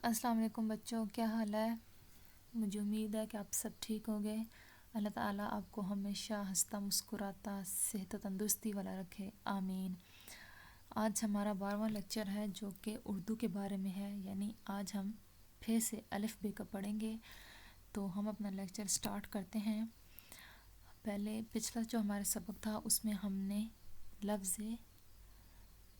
السلام علیکم بچوں، کیا حال ہے؟ مجھے امید ہے کہ آپ سب ٹھیک ہوں گے۔ اللہ تعالیٰ آپ کو ہمیشہ ہنستا مسکراتا صحت و تندرستی والا رکھے، آمین۔ آج ہمارا 12واں لیکچر ہے جو کہ اردو کے بارے میں ہے، یعنی آج ہم پھر سے الف ب کا پڑھیں گے۔ تو ہم اپنا لیکچر سٹارٹ کرتے ہیں۔ پہلے پچھلا جو ہمارا سبق تھا اس میں ہم نے لفظ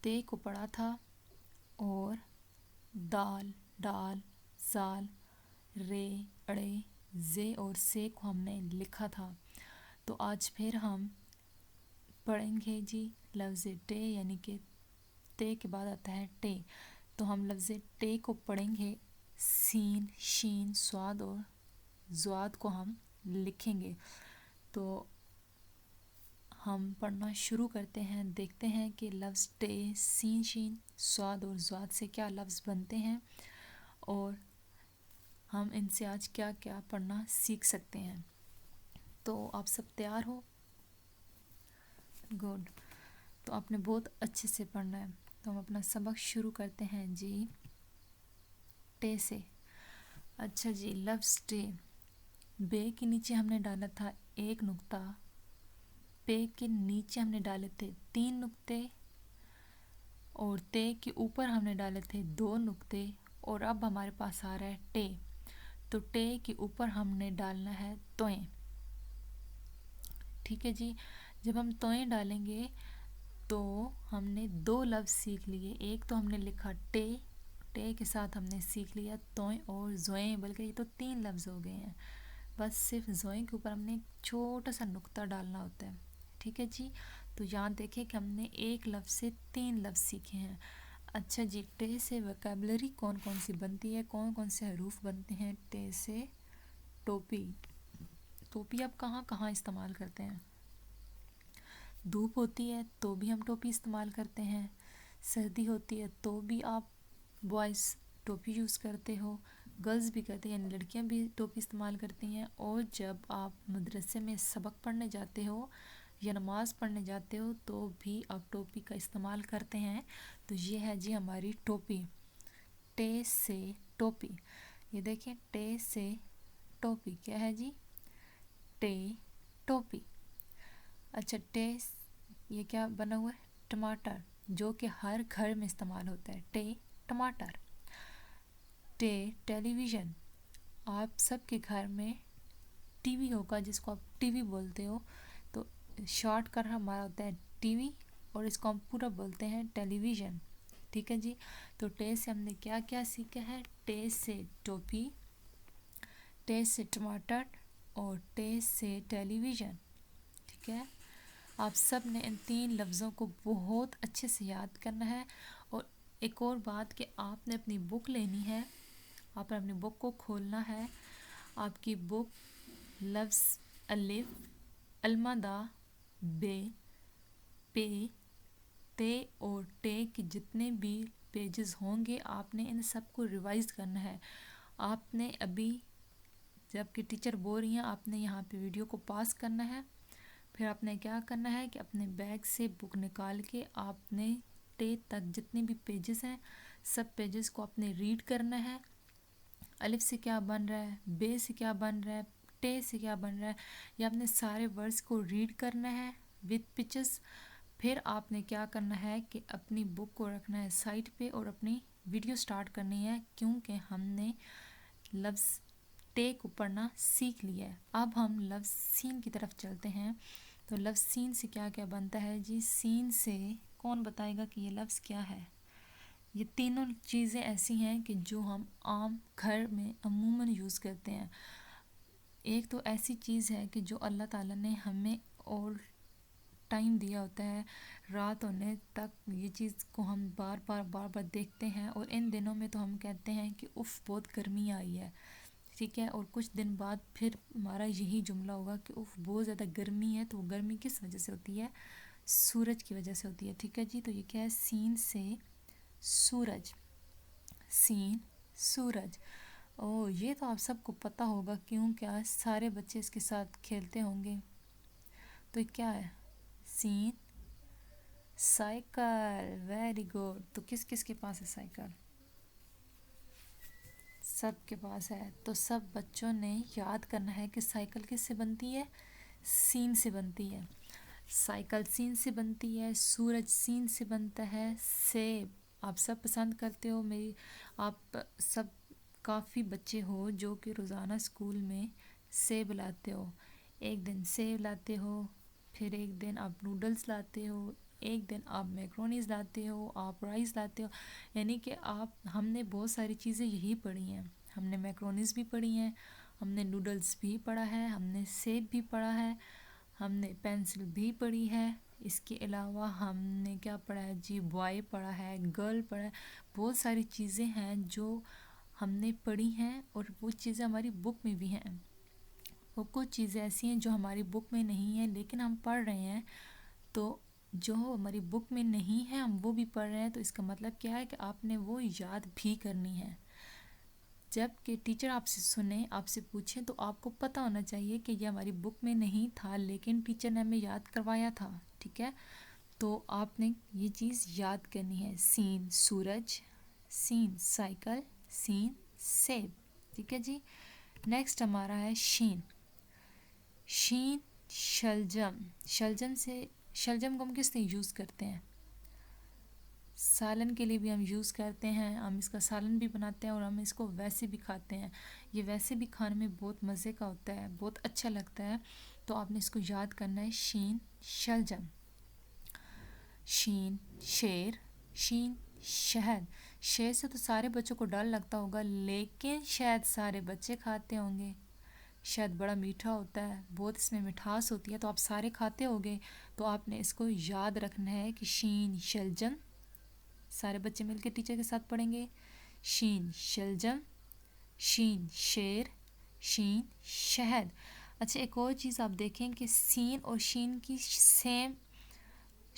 تے کو پڑھا تھا اور دال، ڈال، زال، رے، اڑے، زے اور سے کو ہم نے لکھا تھا۔ تو آج پھر ہم پڑھیں گے جی لفظ ٹے، یعنی کہ تے کے بعد آتا ہے ٹے۔ تو ہم لفظ ٹے کو پڑھیں گے، سین، شین، صاد اور زواد کو ہم لکھیں گے۔ تو ہم پڑھنا شروع کرتے ہیں، دیکھتے ہیں کہ لفظ ٹے، سین، شین، صاد اور زواد سے کیا لفظ بنتے ہیں اور ہم ان سے آج کیا کیا پڑھنا سیکھ سکتے ہیں۔ تو آپ سب تیار ہو؟ گڈ۔ تو آپ نے بہت اچھے سے پڑھنا ہے۔ تو ہم اپنا سبق شروع کرتے ہیں جی ٹے سے۔ اچھا جی، لفظ ٹے، بے کے نیچے ہم نے ڈالا تھا ایک نقطہ، پے کے نیچے ہم نے ڈالے تھے 3 نقطے اور تے کے اوپر ہم نے ڈالے تھے 2 نقطے، اور اب ہمارے پاس آ رہا ہے ٹے۔ تو ٹے کے اوپر ہم نے ڈالنا ہے توئیں، ٹھیک ہے جی۔ جب ہم توئیں ڈالیں گے تو ہم نے 2 لفظ سیکھ لیے۔ ایک تو ہم نے لکھا ٹے، ٹے کے ساتھ ہم نے سیکھ لیا توئیں اور زوئیں، بلکہ یہ تو 3 لفظ ہو گئے ہیں۔ بس صرف زوئیں کے اوپر ہم نے ایک چھوٹا سا نقطہ ڈالنا ہوتا ہے، ٹھیک ہے جی۔ تو یہاں دیکھیں کہ ہم نے ایک لفظ سے 3 لفظ سیکھے ہیں۔ اچھا جی، ٹے سے ویکیبلری کون کون سی بنتی ہے، کون کون سے حروف بنتے ہیں ٹے سے؟ ٹوپی، ٹوپی آپ کہاں کہاں استعمال کرتے ہیں؟ دھوپ ہوتی ہے تو بھی ہم ٹوپی استعمال کرتے ہیں، سردی ہوتی ہے تو بھی آپ بوائز ٹوپی یوز کرتے ہو، گرلز بھی کرتے ہیں، یعنی لڑکیاں بھی ٹوپی استعمال کرتی ہیں، اور جب آپ مدرسے میں سبق پڑھنے جاتے ہو یا نماز پڑھنے جاتے ہو تو بھی آپ ٹوپی کا استعمال کرتے ہیں۔ تو یہ ہے جی ہماری ٹوپی، ٹے سے ٹوپی۔ یہ دیکھیں ٹے سے ٹوپی کیا ہے جی؟ ٹے، ٹوپی۔ اچھا، ٹے یہ کیا بنا ہوا ہے؟ ٹماٹر، جو کہ ہر گھر میں استعمال ہوتا ہے، ٹے ٹماٹر۔ ٹے ٹیلی ویژن، آپ سب کے گھر میں ٹی وی ہوگا جس کو آپ ٹی وی بولتے ہو، تو شارٹ کر ہمارا ہوتا ہے ٹی وی اور اس کو ہم پورا بولتے ہیں ٹیلی ویژن، ٹھیک ہے جی۔ تو ٹے سے ہم نے کیا کیا سیکھا ہے؟ ٹے سے ٹوپی، ٹے سے ٹماٹر اور ٹے سے ٹیلی ویژن، ٹھیک ہے۔ آپ سب نے ان 3 لفظوں کو بہت اچھے سے یاد کرنا ہے۔ اور ایک اور بات کہ آپ نے اپنی بک لینی ہے، آپ نے اپنی بک کو کھولنا ہے۔ آپ کی بک لفظ الف، المدہ، بے، پے، تے اور ٹے کے جتنے بھی پیجز ہوں گے آپ نے ان سب کو ریوائز کرنا ہے۔ آپ نے ابھی جب کہ ٹیچر بول رہی ہیں آپ نے یہاں پہ ویڈیو کو پاس کرنا ہے، پھر آپ نے کیا کرنا ہے کہ اپنے بیگ سے بک نکال کے آپ نے ٹے تک جتنے بھی پیجز ہیں سب پیجز کو آپ نے ریڈ کرنا ہے۔ الف سے کیا بن رہا ہے، بے سے کیا بن رہا ہے، ٹے سے کیا بن رہا ہے، یہ آپ نے سارے ورڈز کو ریڈ کرنا ہے وتھ پکچرز۔ پھر آپ نے کیا کرنا ہے کہ اپنی بک کو رکھنا ہے سائٹ پہ اور اپنی ویڈیو سٹارٹ کرنی ہے، کیونکہ ہم نے لفظ ٹے کو پڑھنا سیکھ لیا ہے۔ اب ہم لفظ سین کی طرف چلتے ہیں۔ تو لفظ سین سے کیا کیا بنتا ہے جی؟ سین سے کون بتائے گا کہ یہ لفظ کیا ہے؟ یہ تینوں چیزیں ایسی ہیں کہ جو ہم عام گھر میں عموماً یوز کرتے ہیں۔ ایک تو ایسی چیز ہے کہ جو اللہ تعالیٰ نے ہمیں اور ٹائم دیا ہوتا ہے، رات ہونے تک یہ چیز کو ہم بار بار دیکھتے ہیں، اور ان دنوں میں تو ہم کہتے ہیں کہ اف بہت گرمی آئی ہے، ٹھیک ہے، اور کچھ دن بعد پھر ہمارا یہی جملہ ہوگا کہ اف بہت زیادہ گرمی ہے۔ تو وہ گرمی کس وجہ سے ہوتی ہے؟ سورج کی وجہ سے ہوتی ہے، ٹھیک ہے جی۔ تو یہ کیا ہے؟ سین سے سورج، سین سورج۔ او یہ تو آپ سب کو پتہ ہوگا کیونکہ آج سارے بچے اس کے ساتھ کھیلتے ہوں گے۔ تو یہ کیا ہے؟ سین سائیکل، ویری گڈ۔ تو کس کس کے پاس ہے سائیکل؟ سب کے پاس ہے، تو سب بچوں نے یاد کرنا ہے کہ سائیکل کس سے بنتی ہے؟ سین سے بنتی ہے۔ سائیکل سین سے بنتی ہے، سورج سین سے بنتا ہے، سیب آپ سب پسند کرتے ہو، آپ سب کافی بچے ہو جو کہ روزانہ اسکول میں سیب لاتے ہو، ایک دن سیب لاتے ہو، پھر ایک دن آپ نوڈلز لاتے ہو، ایک دن آپ میکرونیز لاتے ہو، آپ رائس لاتے ہو، یعنی کہ ہم نے بہت ساری چیزیں یہی پڑھی ہیں، ہم نے میکرونیز بھی پڑھی ہیں، ہم نے نوڈلز بھی پڑھا ہے، ہم نے سیب بھی پڑھا ہے، ہم نے پینسل بھی پڑھی ہے، اس کے علاوہ ہم نے کیا پڑھا ہے جی، بوائے پڑھا ہے، گرل پڑھا ہے، بہت ساری چیزیں ہیں جو ہم نے پڑھی ہیں اور وہ چیزیں ہماری بک میں بھی ہیں، وہ کچھ چیزیں ایسی ہیں جو ہماری بک میں نہیں ہیں لیکن ہم پڑھ رہے ہیں، تو جو ہماری بک میں نہیں ہے ہم وہ بھی پڑھ رہے ہیں، تو اس کا مطلب کیا ہے کہ آپ نے وہ یاد بھی کرنی ہے۔ جب کہ ٹیچر آپ سے سنیں، آپ سے پوچھیں، تو آپ کو پتہ ہونا چاہیے کہ یہ ہماری بک میں نہیں تھا لیکن ٹیچر نے ہمیں یاد کروایا تھا، ٹھیک ہے؟ تو آپ نے یہ چیز یاد کرنی ہے، سین سورج، سین سائیکل، سین سیب، ٹھیک ہے جی۔ نیکسٹ ہمارا ہے شین۔ شین شلجم، شلجم کو ہم کس طرح یوز کرتے ہیں؟ سالن کے لیے بھی ہم یوز کرتے ہیں، ہم اس کا سالن بھی بناتے ہیں اور ہم اس کو ویسے بھی کھاتے ہیں، یہ ویسے بھی کھانے میں بہت مزے کا ہوتا ہے، بہت اچھا لگتا ہے، تو آپ نے اس کو یاد کرنا ہے، شین شلجم۔ شین شیر، شین شہد، شیر سے تو سارے بچوں کو ڈر لگتا ہوگا لیکن شاید سارے بچے کھاتے ہوں گے، شہد بڑا میٹھا ہوتا ہے، بہت اس میں مٹھاس ہوتی ہے، تو آپ سارے کھاتے ہوگے، تو آپ نے اس کو یاد رکھنا ہے کہ شین شلجم، سارے بچے مل کے ٹیچر کے ساتھ پڑھیں گے، شین شلجم، شین شیر، شین شہد۔ اچھا ایک اور چیز آپ دیکھیں کہ سین اور شین کی سیم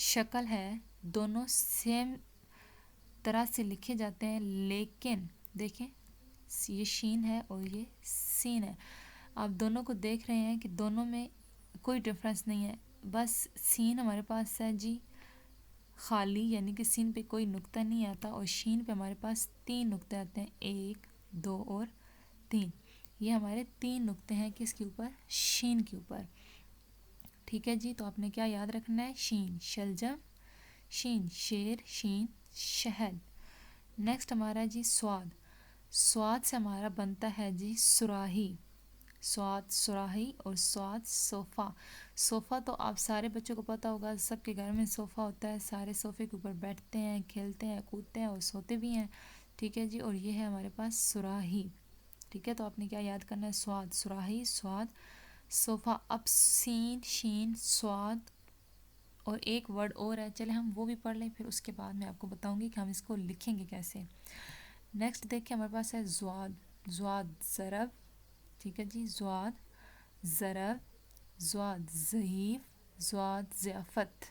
شکل ہے، دونوں سیم طرح سے لکھے جاتے ہیں، لیکن دیکھیں یہ شین ہے اور یہ سین ہے، آپ دونوں کو دیکھ رہے ہیں کہ دونوں میں کوئی ڈفرینس نہیں ہے، بس سین ہمارے پاس ہے جی خالی، یعنی کہ سین پہ کوئی نقطہ نہیں آتا، اور شین پہ ہمارے پاس 3 نقطے آتے ہیں، 1 2 اور 3، یہ ہمارے 3 نقطے ہیں کس کے اوپر؟ شین کے اوپر، ٹھیک ہے جی۔ تو آپ نے کیا یاد رکھنا ہے؟ شین شلجم، شین شیر، شین شہد۔ نیکسٹ ہمارا جی سواد، سواد سے ہمارا بنتا ہے جی سراہی، سواد سراہی اور سواد صوفہ۔ صوفہ تو آپ سارے بچوں کو پتہ ہوگا، سب کے گھر میں صوفہ ہوتا ہے، سارے صوفے کے اوپر بیٹھتے ہیں، کھیلتے ہیں، کودتے ہیں اور سوتے بھی ہیں، ٹھیک ہے جی۔ اور یہ ہے ہمارے پاس سراہی، ٹھیک ہے، تو آپ نے کیا یاد کرنا ہے؟ سواد سراہی، سواد صوفہ۔ اب سین شین سواد اور ایک ورڈ اور ہے، چلے ہم وہ بھی پڑھ لیں، پھر اس کے بعد میں آپ کو بتاؤں گی کہ ہم اس کو لکھیں گے کیسے۔ نیکسٹ دیکھیں ہمارے پاس ہے زواد، زواد ضرب، ٹھیک ہے جی، زواد ضرب، زواد ضعیف، زواد ضیافت۔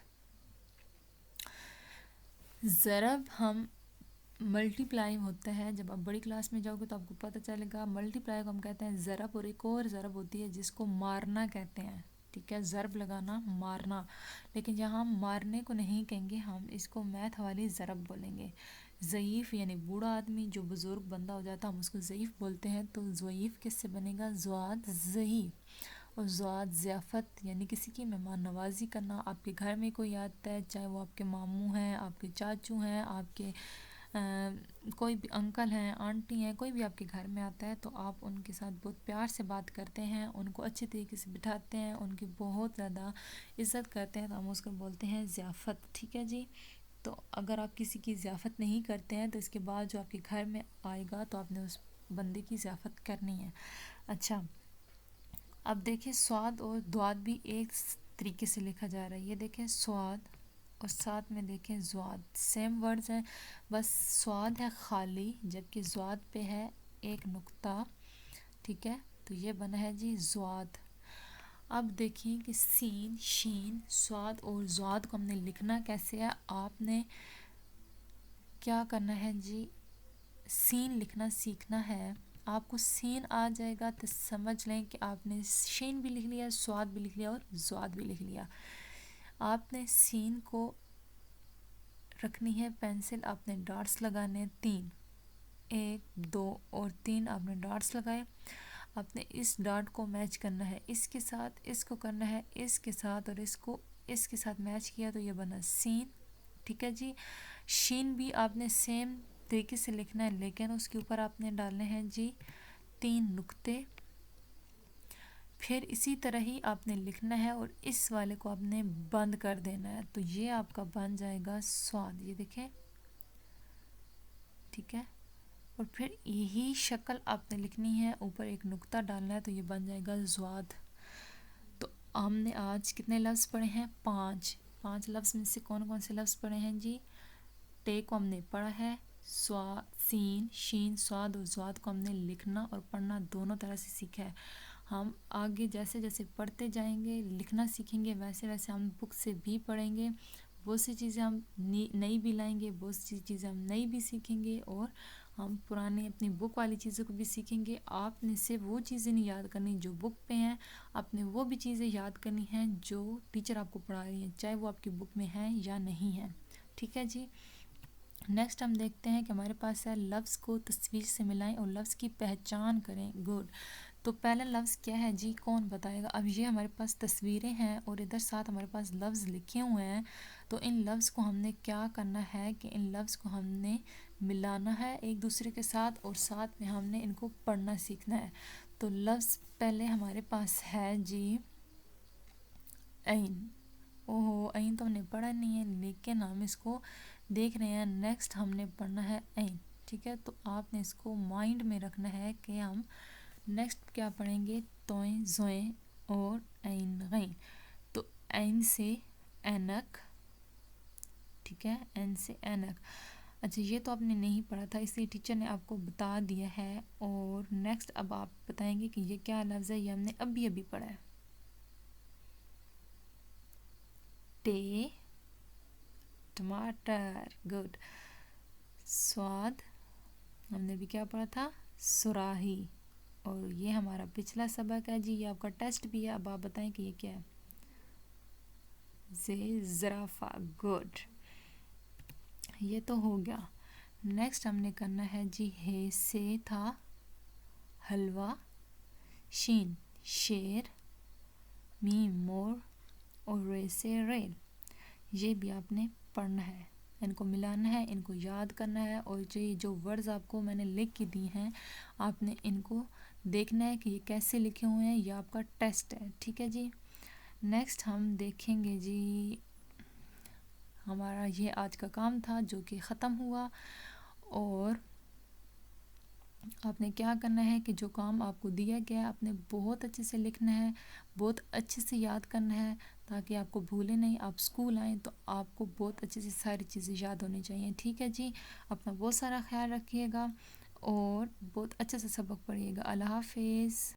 ضرب ہم ملٹی پلائی ہوتا ہے، جب آپ بڑی کلاس میں جاؤ گے تو آپ کو پتہ چلے گا، ملٹی پلائی کو ہم کہتے ہیں ضرب، اور ایک اور ضرب ہوتی ہے جس کو مارنا کہتے ہیں، ٹھیک ہے، ضرب لگانا مارنا، لیکن یہاں ہم مارنے کو نہیں کہیں گے، ہم اس کو میتھ والی ضرب بولیں گے۔ ضعیف یعنی بوڑھا آدمی جو بزرگ بندہ ہو جاتا ہے ہم اس کو ضعیف بولتے ہیں، تو ضعیف کس سے بنے گا؟ زواد ضعیف۔ اور زواد ضیافت یعنی کسی کی مہمان نوازی کرنا، آپ کے گھر میں کوئی آتا ہے، چاہے وہ آپ کے ماموں ہیں، آپ کے چاچو ہیں، آپ کے کوئی بھی انکل ہیں، آنٹی ہیں، کوئی بھی آپ کے گھر میں آتا ہے تو آپ ان کے ساتھ بہت پیار سے بات کرتے ہیں، ان کو اچھے طریقے سے بٹھاتے ہیں، ان کی بہت زیادہ عزت کرتے ہیں، تو ہم اس کو بولتے ہیں ضیافت، ٹھیک ہے جی۔ تو اگر آپ کسی کی ضیافت نہیں کرتے ہیں تو اس کے بعد جو آپ کے گھر میں آئے گا تو آپ نے اس بندے کی ضیافت کرنی ہے۔ اچھا اب دیکھیں سواد اور دواد بھی ایک طریقے سے لکھا جا رہا ہے، یہ دیکھیں سواد اور ساتھ میں دیکھیں زواد، سیم ورڈز ہیں، بس سواد ہے خالی جبکہ زواد پہ ہے ایک نقطہ، ٹھیک ہے، تو یہ بنا ہے جی زواد۔ اب دیکھیں کہ سین شین سواد اور زواد کو ہم نے لکھنا کیسے ہے، آپ نے کیا کرنا ہے جی، سین لکھنا سیکھنا ہے، آپ کو سین آ جائے گا تو سمجھ لیں کہ آپ نے شین بھی لکھ لیا، سواد بھی لکھ لیا اور زواد بھی لکھ لیا۔ آپ نے سین کو رکھنی ہے پینسل، آپ نے ڈاٹس لگانے 3، 1 2 اور اور 3 آپ نے ڈاٹس لگائے. آپ نے اس ڈاٹ کو میچ کرنا ہے اس کے ساتھ, اس کو کرنا ہے اس کے ساتھ, اور اس کو اس کے ساتھ میچ کیا تو یہ بنا سین. ٹھیک ہے جی. شین بھی آپ نے سیم طریقے سے لکھنا ہے, لیکن اس کے اوپر آپ نے ڈالنے ہیں جی 3 نقطے. پھر اسی طرح ہی آپ نے لکھنا ہے اور اس والے کو آپ نے بند کر دینا ہے, تو یہ آپ کا بن جائے گا سواد. یہ دیکھیں, ٹھیک ہے. اور پھر یہی شکل آپ نے لکھنی ہے, اوپر ایک نقطہ ڈالنا ہے, تو یہ بن جائے گا زواد. تو ہم نے آج کتنے لفظ پڑھے ہیں؟ 5 لفظ میں سے کون کون سے لفظ پڑھے ہیں جی؟ ٹے کو ہم نے پڑھا ہے, سین شین سواد اور زواد کو ہم نے لکھنا اور پڑھنا دونوں طرح سے سیکھا ہے. ہم آگے جیسے جیسے پڑھتے جائیں گے, لکھنا سیکھیں گے, ویسے ویسے ہم بک سے بھی پڑھیں گے. بہت سی چیزیں ہم نئی بھی لائیں گے, بہت سی چیزیں ہم نئی بھی سیکھیں گے, اور ہم پرانی اپنی بک والی چیزوں کو بھی سیکھیں گے. آپ نے صرف وہ چیزیں نہیں یاد کرنی جو بک پہ ہیں, آپ نے وہ بھی چیزیں یاد کرنی ہیں جو ٹیچر آپ کو پڑھا رہی ہیں, چاہے وہ آپ کی بک میں ہیں یا نہیں ہیں. ٹھیک ہے جی. نیکسٹ ہم دیکھتے ہیں کہ ہمارے پاس ہے لفظ کو تصویر سے ملائیں اور لفظ کی پہچان کریں. گڈ. تو پہلا لفظ کیا ہے جی, کون بتائے گا؟ اب یہ ہمارے پاس تصویریں ہیں اور ادھر ساتھ ہمارے پاس لفظ لکھے ہوئے ہیں, تو ان لفظ کو ہم نے کیا کرنا ہے کہ ان لفظ کو ہم نے ملانا ہے ایک دوسرے کے ساتھ, اور ساتھ میں ہم نے ان کو پڑھنا سیکھنا ہے. تو لفظ پہلے ہمارے پاس ہے جی عین. اوہو, عین تو ہم نے پڑھا نہیں ہے, لیکن ہم اس کو دیکھ رہے ہیں. نیکسٹ ہم نے پڑھنا ہے عین. ٹھیک ہے, تو آپ نے اس کو مائنڈ میں رکھنا ہے کہ ہم نیکسٹ کیا پڑھیں گے؟ توئیں زوئیں اور عین غین. تو عین سے اینک. ٹھیک ہے, عین سے اینک. اچھا, یہ تو آپ نے نہیں پڑھا تھا, اس لیے ٹیچر نے آپ کو بتا دیا ہے. اور نیکسٹ اب آپ بتائیں گے کہ یہ کیا لفظ ہے. یہ ہم نے ابھی پڑھا ہے. ٹے ٹماٹر. گڈ. سواد ہم نے بھی کیا پڑھا تھا؟ سراہی. اور یہ ہمارا پچھلا سبق ہے جی, یہ آپ کا ٹیسٹ بھی ہے. اب آپ بتائیں کہ یہ کیا ہے؟ زرافہ. گڈ. یہ تو ہو گیا. نیکسٹ ہم نے کرنا ہے جی ہے سے تھا حلوہ, شین شیر, میم مور, اور رے سے ریل. یہ بھی آپ نے پڑھنا ہے, ان کو ملانا ہے, ان کو یاد کرنا ہے, اور جو ورڈز آپ کو میں نے لکھ کے دی ہیں آپ نے ان کو دیکھنا ہے کہ یہ کیسے لکھے ہوئے ہیں. یہ آپ کا ٹیسٹ ہے. ٹھیک ہے جی. نیکسٹ ہم دیکھیں گے جی, ہمارا یہ آج کا کام تھا جو کہ ختم ہوا. اور آپ نے کیا کرنا ہے کہ جو کام آپ کو دیا گیا ہے آپ نے بہت اچھے سے لکھنا ہے, بہت اچھے سے یاد کرنا ہے, تاکہ آپ کو بھولے نہیں. آپ اسکول آئیں تو آپ کو بہت اچھے سے ساری چیزیں یاد ہونی چاہیے. ٹھیک ہے جی. اپنا بہت سارا خیال رکھیے گا اور بہت اچھے سے سبق پڑھیے گا. اللہ حافظ.